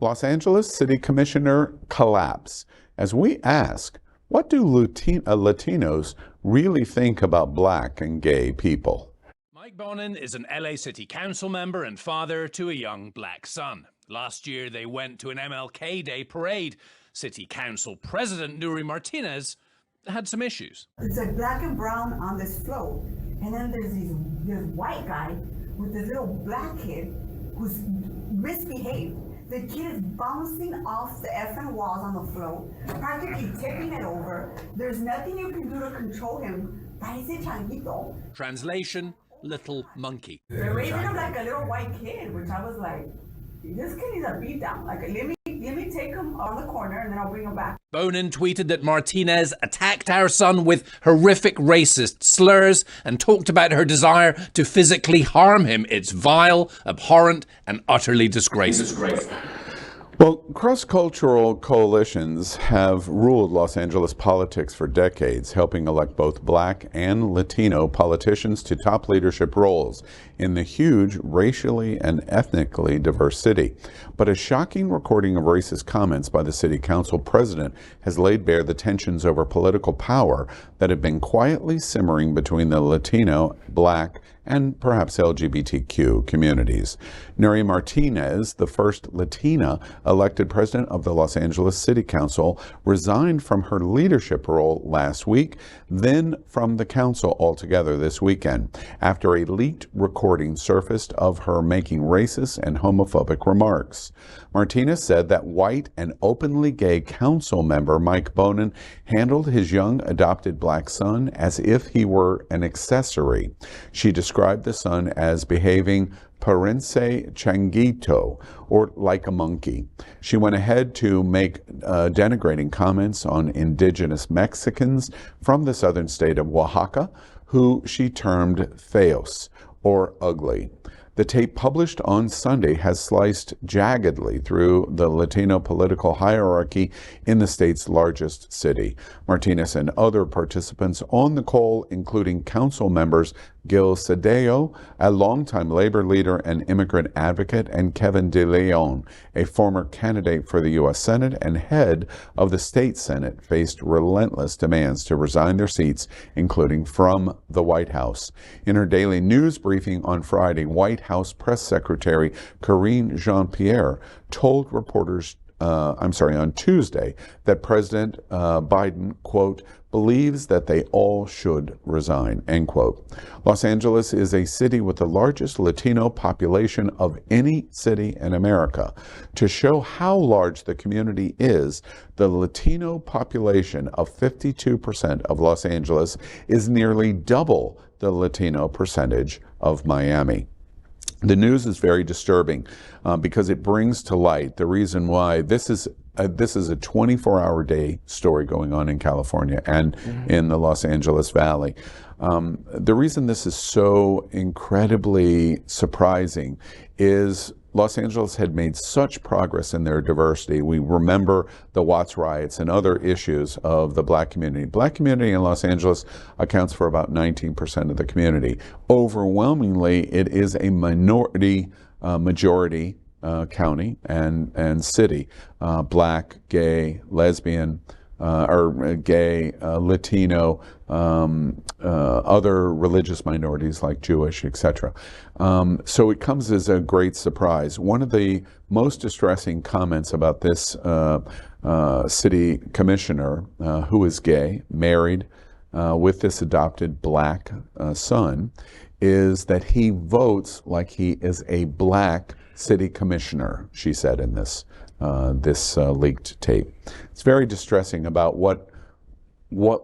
Los Angeles City Commissioner collapse. As we ask, what do Latinos really think about Black and gay people? Mike Bonin is an LA City Council member and father to a young Black son. Last year, they went to an MLK Day parade. City Council President Nury Martinez had some issues. It's like black and brown on this float, and then there's this white guy with this little black kid who's misbehaved. The kid is bouncing off the effing walls on the float, practically tipping it over. There's nothing you can do to control him. Parece changuito. Translation, little monkey. They're raising him like a little white kid, which I was like, this kid needs a beat down. Like, let me take him on the corner and then I'll bring him back. Bonin tweeted that Martinez attacked our son with horrific racist slurs and talked about her desire to physically harm him. It's vile, abhorrent, and utterly disgraceful. Well, cross-cultural coalitions have ruled Los Angeles politics for decades, helping elect both Black and Latino politicians to top leadership roles in the huge racially and ethnically diverse city. But a shocking recording of racist comments by the city council president has laid bare the tensions over political power that have been quietly simmering between the Latino, Black, and perhaps LGBTQ communities. Nury Martinez, the first Latina elected president of the Los Angeles City Council, resigned from her leadership role last week, then from the council altogether this weekend, after a leaked recording surfaced of her making racist and homophobic remarks. Martinez said that white and openly gay council member Mike Bonin handled his young adopted Black son as if he were an accessory. She described the son as behaving Parece, changuito, or like a monkey. She went ahead to make denigrating comments on Indigenous Mexicans from the southern state of Oaxaca, who she termed feos, or ugly. The tape published on Sunday has sliced jaggedly through the Latino political hierarchy in the state's largest city. Martinez and other participants on the call, including council members Gil Cedillo, a longtime labor leader and immigrant advocate, and Kevin De Leon, a former candidate for the U.S. Senate and head of the state Senate, faced relentless demands to resign their seats, including from the White House. In her daily news briefing on Friday, White House Press Secretary Karine Jean-Pierre told reporters on Tuesday that President Biden, quote, believes that they all should resign, end quote. Los Angeles is a city with the largest Latino population of any city in America. To show how large the community is, the Latino population of 52% of Los Angeles is nearly double the Latino percentage of Miami. The news is very disturbing because it brings to light the reason why this is a 24-hour day story going on in California and in the Los Angeles Valley. The reason this is so incredibly surprising is Los Angeles had made such progress in their diversity. We remember the Watts riots and other issues of the Black community. Black community in Los Angeles accounts for about 19% of the community. Overwhelmingly, it is a majority county and city. Black, gay, lesbian, or gay, Latino, other religious minorities like Jewish, etc. So it comes as a great surprise. One of the most distressing comments about this city commissioner, who is gay, married, with this adopted Black son, is that he votes like he is a Black city commissioner, she said in this leaked tape. It's very distressing about what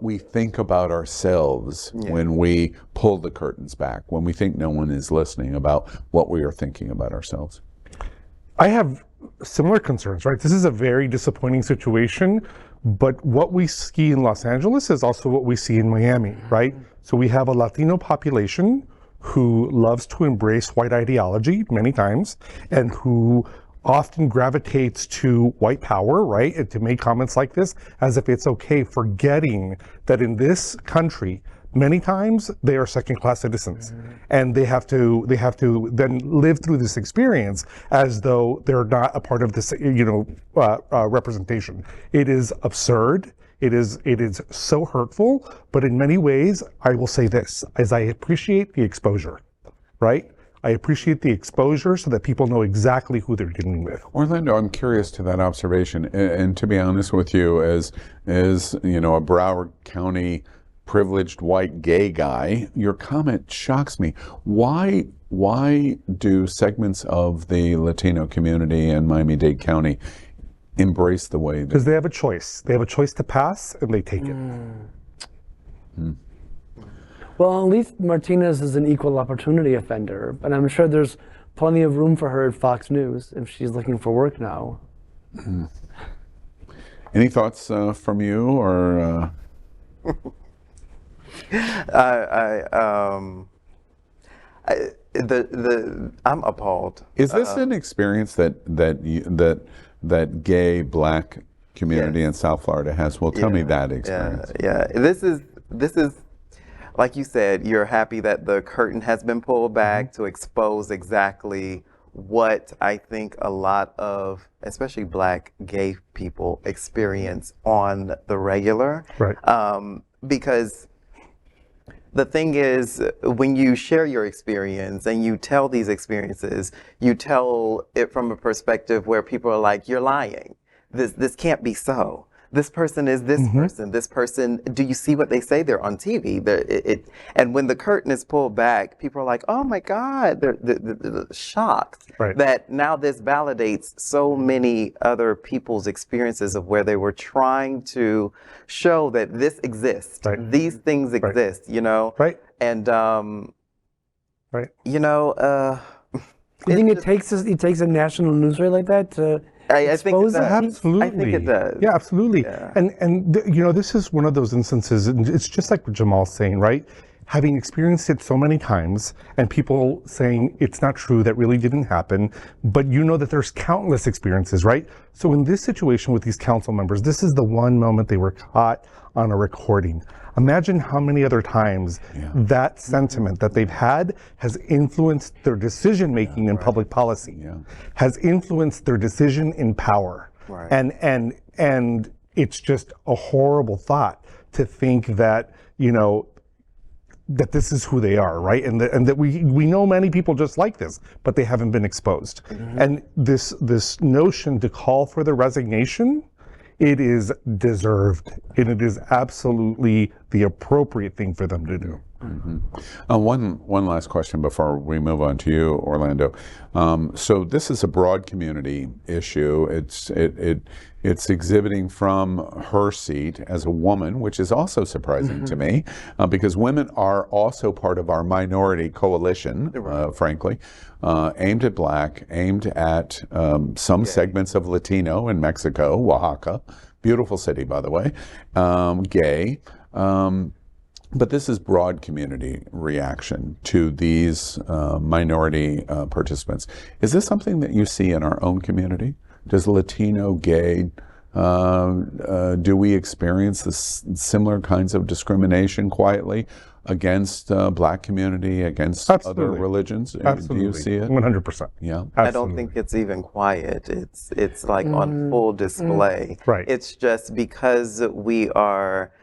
we think about ourselves when we pull the curtains back, when we think no one is listening about what we are thinking about ourselves. I have similar concerns, right? This is a very disappointing situation, but what we see in Los Angeles is also what we see in Miami, right? So we have a Latino population who loves to embrace white ideology many times and who often gravitates to white power, right? And to make comments like this as if it's okay, forgetting that in this country, Many times they are second-class citizens, and they have to then live through this experience as though they're not a part of this, representation. It is absurd. It is so hurtful. But in many ways, I will say this: as I appreciate the exposure, right? I appreciate the exposure so that people know exactly who they're dealing with. Orlando, I'm curious to that observation, and to be honest with you, as a Broward County privileged white gay guy, your comment shocks me. Why do segments of the Latino community in Miami-Dade County embrace the way? Because they have a choice. They have a choice to pass, and they take it. Well, at least Martinez is an equal opportunity offender, but I'm sure there's plenty of room for her at Fox News if she's looking for work now. Any thoughts from you, or? I'm appalled. Is this an experience that gay Black community in South Florida has? Well, tell me that experience. Yeah. This is like you said. You're happy that the curtain has been pulled back to expose exactly what I think a lot of, especially Black gay people, experience on the regular. Right. Because the thing is, when you share your experience and you tell these experiences, you tell it from a perspective where people are like, you're lying. This can't be so. This person is this person. This person, do you see what they say? They're on TV. And when the curtain is pulled back, people are like, oh my God, they're shocked that now this validates so many other people's experiences of where they were trying to show that this exists. These things exist, Right. And, You think it takes a national news story like that to I think it does. Absolutely. I think it does. Yeah, absolutely. Yeah. And this is one of those instances, and it's just like what Jamal's saying, right? Having experienced it so many times, and people saying it's not true, that really didn't happen, but that there's countless experiences, right? So in this situation with these council members, this is the one moment they were caught on a recording. Imagine how many other times that sentiment that they've had has influenced their decision making in public policy, has influenced their decision in power. Right. And it's just a horrible thought to think that, that this is who they are, right? And that we know many people just like this, but they haven't been exposed. And this notion to call for the resignation, it is deserved, and it is absolutely the appropriate thing for them to do. One last question before we move on to you, Orlando. So this is a broad community issue. It's exhibiting from her seat as a woman, which is also surprising to me, because women are also part of our minority coalition, frankly, aimed at Black, aimed at some segments of Latino in Mexico, Oaxaca, beautiful city, by the way, gay. But this is broad community reaction to these minority participants. Is this something that you see in our own community? Does Latino, gay, do we experience this similar kinds of discrimination quietly against Black community, against other religions? Absolutely. Do you see it? 100%. Yeah. Absolutely. I don't think it's even quiet. It's like on full display. Right. It's just because we are,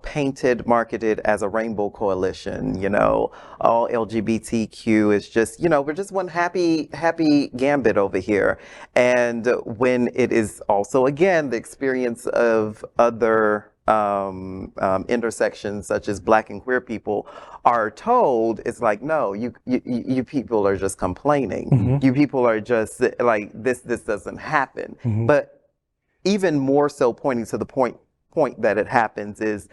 painted, marketed as a rainbow coalition, all LGBTQ is just, we're just one happy gambit over here. And when it is also, again, the experience of other intersections such as Black and queer people are told, it's like, no, you people are just complaining. You people are just like, this doesn't happen. But even more so pointing to the point that it happens is,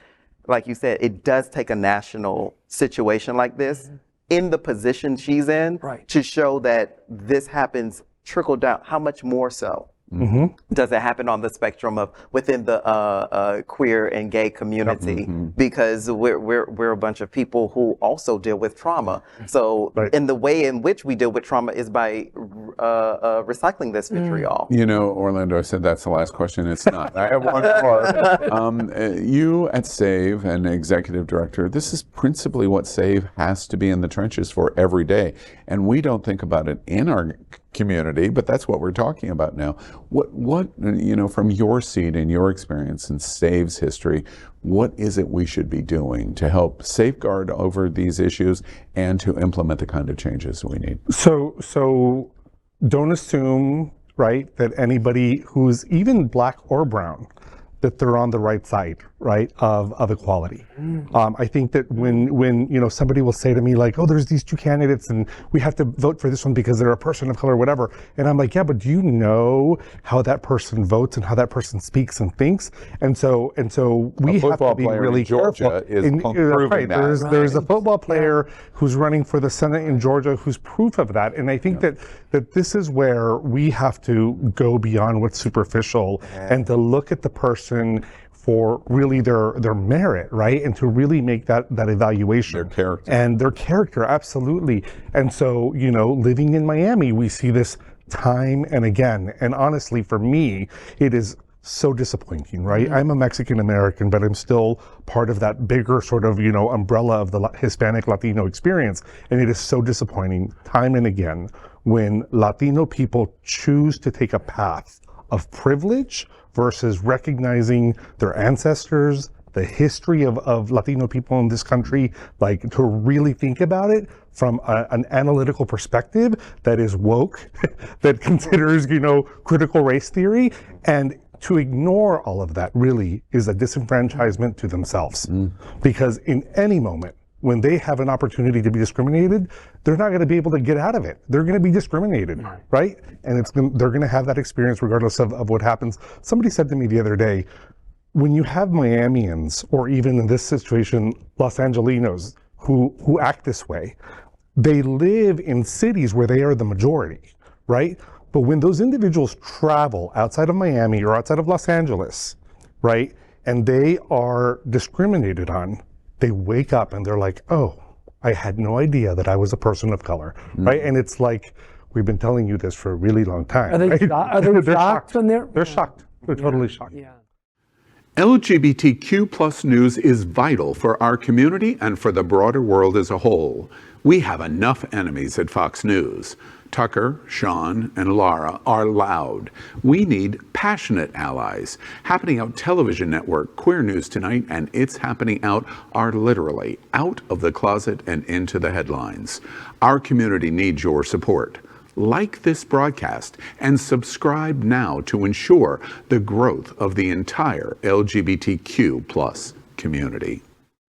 like you said, it does take a national situation like this in the position she's in to show that this happens trickle down. How much more so Does it happen on the spectrum of within the queer and gay community? Because we're a bunch of people who also deal with trauma. So, in the way in which we deal with trauma is by recycling this vitriol. You know, Orlando, I said that's the last question. It's not. I have one more. You at SAVE and executive director, this is principally what SAVE has to be in the trenches for every day. And we don't think about it in our community, but that's what we're talking about now. What you know, from your seat and your experience in SAVE's history, what is it we should be doing to help safeguard over these issues and to implement the kind of changes we need? So don't assume, right, that anybody who's even black or brown, that they're on the right side, right, of equality. I think that when you know, somebody will say to me like, oh, there's these two candidates and we have to vote for this one because they're a person of color or whatever, and I'm like, yeah, but do you know how that person votes and how that person speaks and thinks? And so we have to be really careful. There's a football player who's running for the Senate in Georgia who's proof of that, and I think that this is where we have to go beyond what's superficial and to look at the person for really their merit, right? And to really make that evaluation. Their character. And their character, absolutely. And so, you know, living in Miami, we see this time and again. And honestly, for me, it is so disappointing, right? I'm a Mexican American, but I'm still part of that bigger sort of, you know, umbrella of the Hispanic Latino experience. And it is so disappointing time and again when Latino people choose to take a path of privilege versus recognizing their ancestors, the history of Latino people in this country, like to really think about it from an analytical perspective that is woke, that considers, you know, critical race theory. And to ignore all of that really is a disenfranchisement to themselves. Because in any moment, when they have an opportunity to be discriminated, they're not going to be able to get out of it. They're going to be discriminated, right? And they're going to have that experience regardless of what happens. Somebody said to me the other day, when you have Miamians, or even in this situation, Los Angelinos, who act this way, they live in cities where they are the majority, right? But when those individuals travel outside of Miami or outside of Los Angeles, right, and they are discriminated on, they wake up and they're like, oh, I had no idea that I was a person of color, right? And it's like, we've been telling you this for a really long time. Are they, right? are they shocked when they're? They're shocked. They're totally shocked. Yeah. LGBTQ plus news is vital for our community and for the broader world as a whole. We have enough enemies at Fox News. Tucker, Sean, and Lara are loud. We need passionate allies. Happening Out Television Network, Queer News Tonight, and It's Happening Out are literally out of the closet and into the headlines. Our community needs your support. Like this broadcast and subscribe now to ensure the growth of the entire LGBTQ plus community.